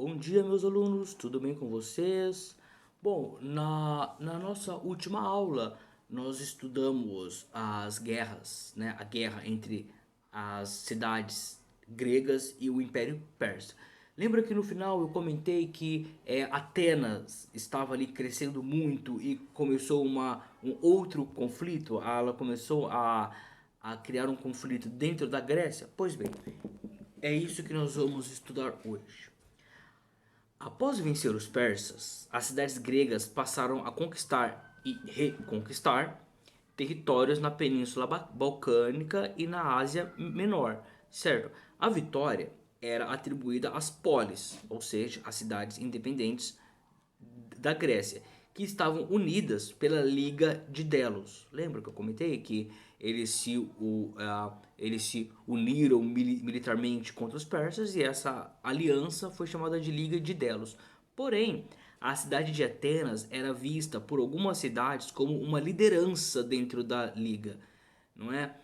Bom dia, meus alunos, tudo bem com vocês? Bom, na nossa última aula, nós estudamos as guerras, né? A guerra entre as cidades gregas e o Império Persa. Lembra que no final eu comentei que Atenas estava ali crescendo muito e começou um outro conflito? Ela começou a criar um conflito dentro da Grécia? Pois bem, é isso que nós vamos estudar hoje. Após vencer os persas, as cidades gregas passaram a conquistar e reconquistar territórios na Península Balcânica e na Ásia Menor, certo? A vitória era atribuída às polis, ou seja, às cidades independentes da Grécia, que estavam unidas pela Liga de Delos. Lembra que eu comentei que eles se uniram militarmente contra os persas e essa aliança foi chamada de Liga de Delos. Porém, a cidade de Atenas era vista por algumas cidades como uma liderança dentro da liga, não é?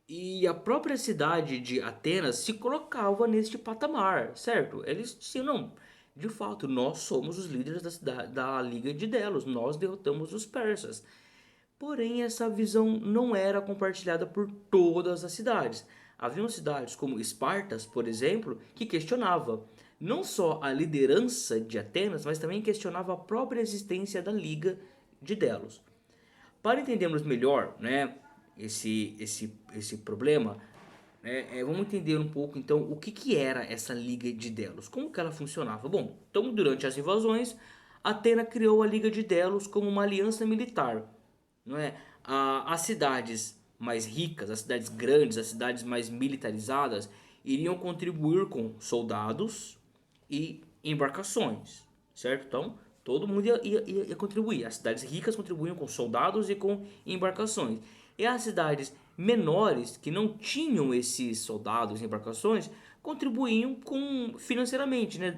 E a própria cidade de Atenas se colocava neste patamar, certo? Eles diziam, não, de fato, nós somos os líderes da Liga de Delos, nós derrotamos os persas. Porém, essa visão não era compartilhada por todas as cidades. Haviam cidades como Espartas, por exemplo, que questionava não só a liderança de Atenas, mas também questionava a própria existência da Liga de Delos. Para entendermos melhor, né, esse problema, vamos entender um pouco então o que era essa Liga de Delos, como que ela funcionava. Bom, então durante as invasões, Atena criou a Liga de Delos como uma aliança militar, não é? As cidades mais ricas, as cidades grandes, as cidades mais militarizadas iriam contribuir com soldados e embarcações, certo? Então todo mundo ia contribuir. As cidades ricas contribuíam com soldados e com embarcações. E as cidades menores, que não tinham esses soldados e embarcações, contribuíam com financeiramente, né?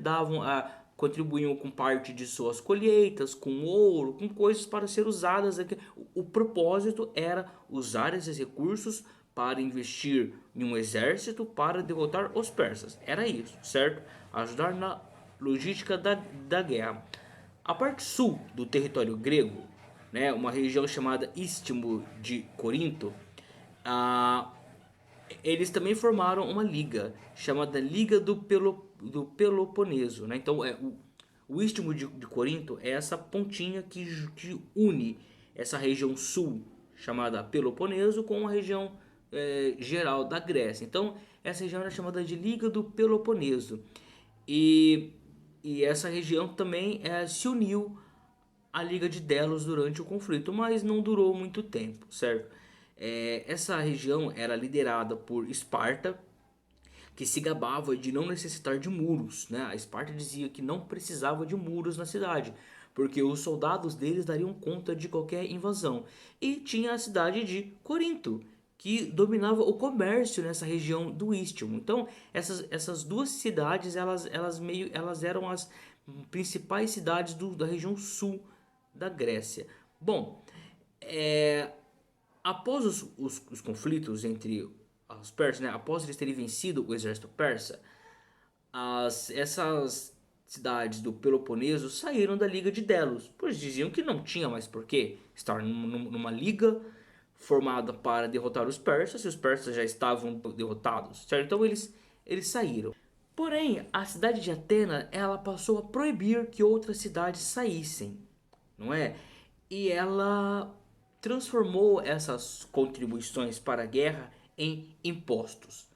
Contribuíam com parte de suas colheitas, com ouro, com coisas para ser usadas aqui. O propósito era usar esses recursos para investir em um exército para derrotar os persas. Era isso, certo? Ajudar na logística da guerra. A parte sul do território grego, né, uma região chamada Istmo de Corinto, ah, eles também formaram uma liga chamada Liga do Peloponeso. Né? Então, o Istmo de Corinto é essa pontinha que une essa região sul, chamada Peloponeso, com a região geral da Grécia. Então, essa região era chamada de Liga do Peloponeso. E, e essa região também se uniu à Liga de Delos durante o conflito, mas não durou muito tempo, certo? Essa região era liderada por Esparta, que se gabava de não necessitar de muros, né? A Esparta dizia que não precisava de muros na cidade, porque os soldados deles dariam conta de qualquer invasão. E tinha a cidade de Corinto, que dominava o comércio nessa região do Istmo. Então, essas duas cidades, elas eram as principais cidades da região sul da Grécia. Bom, é, após os conflitos entre os persas, né, após eles terem vencido o exército persa, essas cidades do Peloponeso saíram da Liga de Delos, pois diziam que não tinha mais por que estar numa liga formada para derrotar os persas, e os persas já estavam derrotados, certo? Então eles saíram. Porém, a cidade de Atena, ela passou a proibir que outras cidades saíssem, não é? E ela transformou essas contribuições para a guerra em impostos.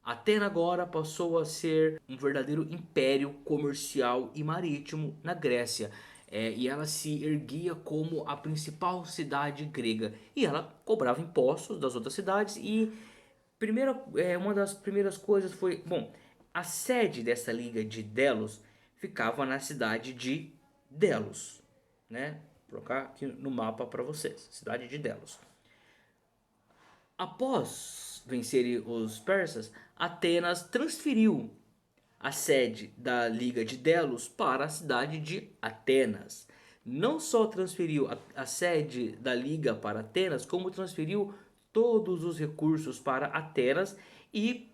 Atena agora passou a ser um verdadeiro império comercial e marítimo na Grécia. E ela se erguia como a principal cidade grega. E ela cobrava impostos das outras cidades. E uma das primeiras coisas foi... Bom, a sede dessa liga de Delos ficava na cidade de Delos, né? Vou colocar aqui no mapa para vocês, cidade de Delos. Após vencerem os persas, Atenas transferiu a sede da Liga de Delos para a cidade de Atenas. Não só transferiu a sede da Liga para Atenas, como transferiu todos os recursos para Atenas e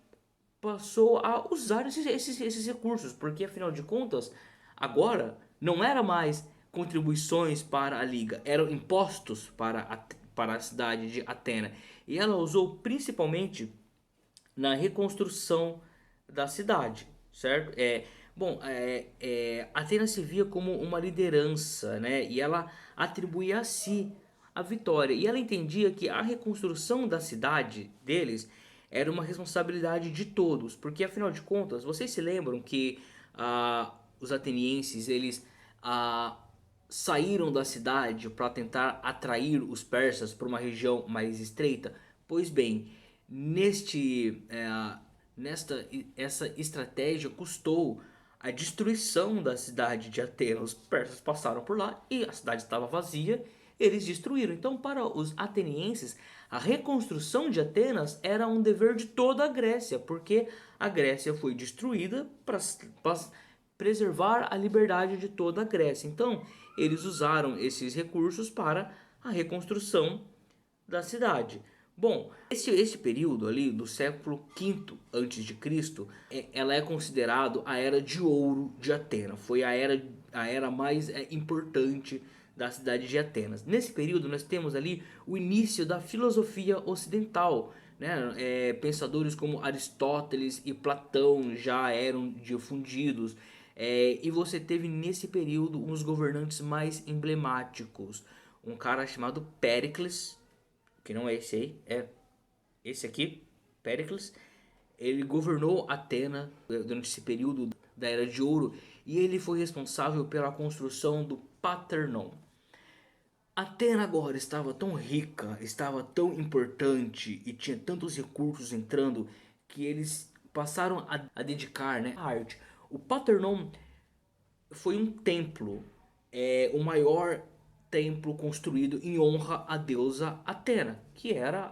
passou a usar esses recursos, porque afinal de contas, agora não era mais contribuições para a liga, eram impostos para a cidade de Atena. E ela usou principalmente na reconstrução da cidade, certo? Atenas se via como uma liderança, né? E ela atribuía a si a vitória. E ela entendia que a reconstrução da cidade deles era uma responsabilidade de todos, porque afinal de contas, vocês se lembram que os atenienses eles ah, saíram da cidade para tentar atrair os persas para uma região mais estreita? Pois bem, neste nesta essa estratégia custou a destruição da cidade de Atenas. Os persas passaram por lá e a cidade estava vazia, eles destruíram. Então, para os atenienses, a reconstrução de Atenas era um dever de toda a Grécia, porque a Grécia foi destruída para preservar a liberdade de toda a Grécia. Então, eles usaram esses recursos para a reconstrução da cidade. Bom, esse período ali do século V antes de Cristo, ela é considerado a era de ouro de Atenas. Foi a era mais importante da cidade de Atenas. Nesse período nós temos ali o início da filosofia ocidental, né? Pensadores como Aristóteles e Platão já eram difundidos. E você teve nesse período uns governantes mais emblemáticos. Um cara chamado Péricles, que não é esse aí, é esse aqui, Péricles. Ele governou Atena durante esse período da Era de Ouro e ele foi responsável pela construção do Paternon. Atena agora estava tão rica, estava tão importante e tinha tantos recursos entrando que eles passaram a dedicar, né, a arte. O Paternon foi um templo, o maior templo construído em honra à deusa Atena, que era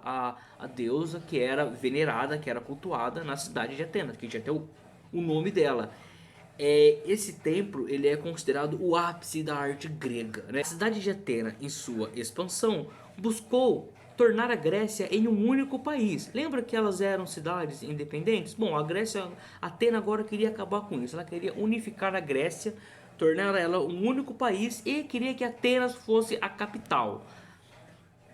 a deusa que era venerada, que era cultuada na cidade de Atenas, que tinha até o nome dela. Esse templo ele é considerado o ápice da arte grega, né? A cidade de Atena, em sua expansão, buscou tornar a Grécia em um único país. Lembra que elas eram cidades independentes? Bom, Atena agora queria acabar com isso. Ela queria unificar a Grécia, tornar ela um único país e queria que Atenas fosse a capital.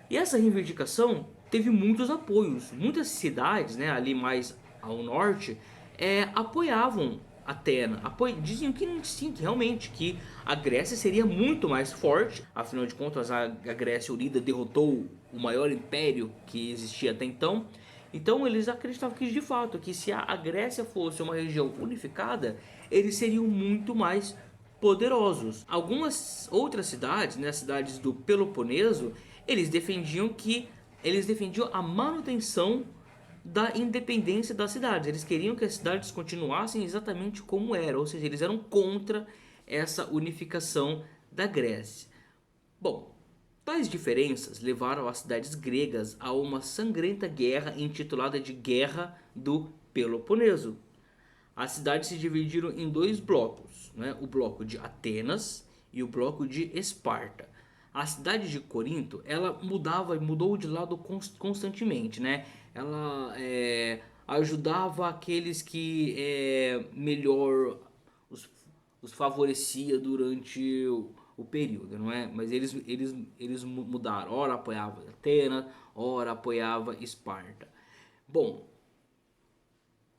E essa reivindicação teve muitos apoios. Muitas cidades, né, ali mais ao norte, apoiavam Atena. Diziam que sim, que realmente que a Grécia seria muito mais forte. Afinal de contas, a Grécia Unida derrotou o maior império que existia até então. Então eles acreditavam que de fato que se a Grécia fosse uma região unificada, eles seriam muito mais poderosos. Algumas outras cidades, né, cidades do Peloponeso, eles defendiam a manutenção da independência das cidades. Eles queriam que as cidades continuassem exatamente como eram, ou seja, eles eram contra essa unificação da Grécia. Bom, tais diferenças levaram as cidades gregas a uma sangrenta guerra intitulada de Guerra do Peloponeso. As cidades se dividiram em dois blocos, né? O bloco de Atenas e o bloco de Esparta. A cidade de Corinto, ela mudou de lado constantemente, né? Ela ajudava aqueles que melhor os favorecia durante o período, não é? Mas eles mudaram, ora apoiava Atenas, ora apoiava Esparta. Bom,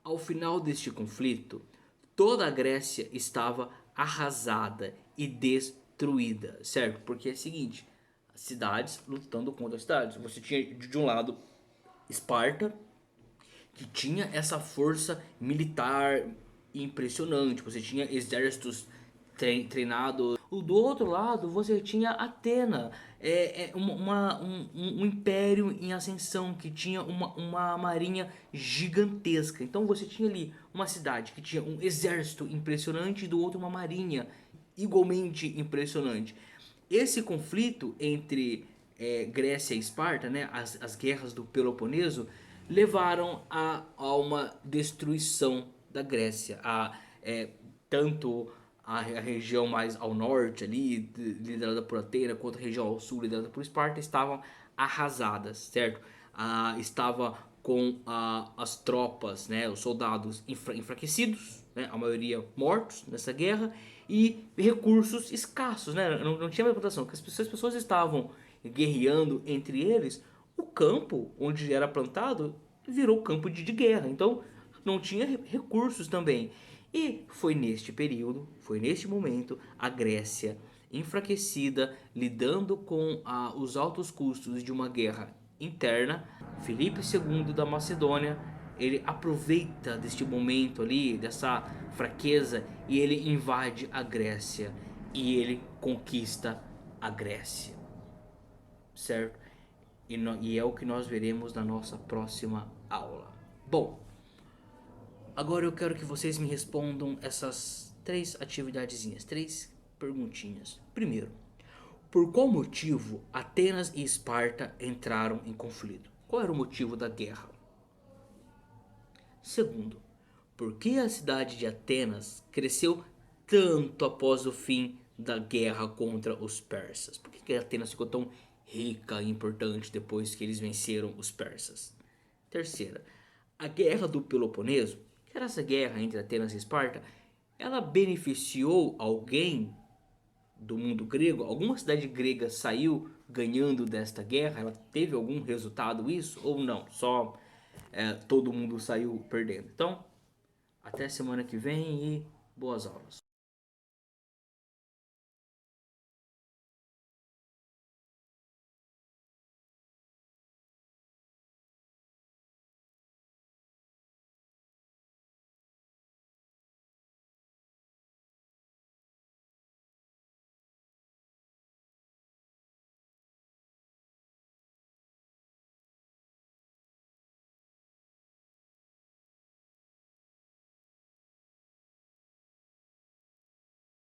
ao final deste conflito, toda a Grécia estava arrasada e destruída, certo? Porque é o seguinte, as cidades lutando contra as cidades. Você tinha de um lado Esparta, que tinha essa força militar impressionante. Você tinha exércitos treinados. Do outro lado, você tinha Atena, um império em ascensão que tinha uma marinha gigantesca. Então você tinha ali uma cidade que tinha um exército impressionante e do outro uma marinha igualmente impressionante. Esse conflito entre Grécia e Esparta, né, as guerras do Peloponeso, levaram a uma destruição da Grécia. Tanto a região mais ao norte ali, liderada por Atena, quanto a região ao sul, liderada por Esparta, estavam arrasadas, certo? Estava com as tropas, né, os soldados enfraquecidos, né, a maioria mortos nessa guerra, e recursos escassos, né, não tinha mais plantação, porque as pessoas estavam guerreando entre eles, o campo onde era plantado virou campo de guerra, então não tinha recursos também. E foi neste período, foi neste momento, a Grécia enfraquecida, lidando com os altos custos de uma guerra interna, Filipe II da Macedônia, ele aproveita deste momento ali, dessa fraqueza, e ele invade a Grécia e ele conquista a Grécia, certo? E é o que nós veremos na nossa próxima aula. Bom, agora eu quero que vocês me respondam essas três atividadezinhas, três perguntinhas. Primeiro, por qual motivo Atenas e Esparta entraram em conflito? Qual era o motivo da guerra? Segundo, por que a cidade de Atenas cresceu tanto após o fim da guerra contra os persas? Por que Atenas ficou tão rica e importante depois que eles venceram os persas? Terceira, a guerra do Peloponeso, que era essa guerra entre Atenas e Esparta, ela beneficiou alguém do mundo grego? Alguma cidade grega saiu ganhando desta guerra? Ela teve algum resultado isso? Ou não? Só todo mundo saiu perdendo. Então, até semana que vem e boas aulas.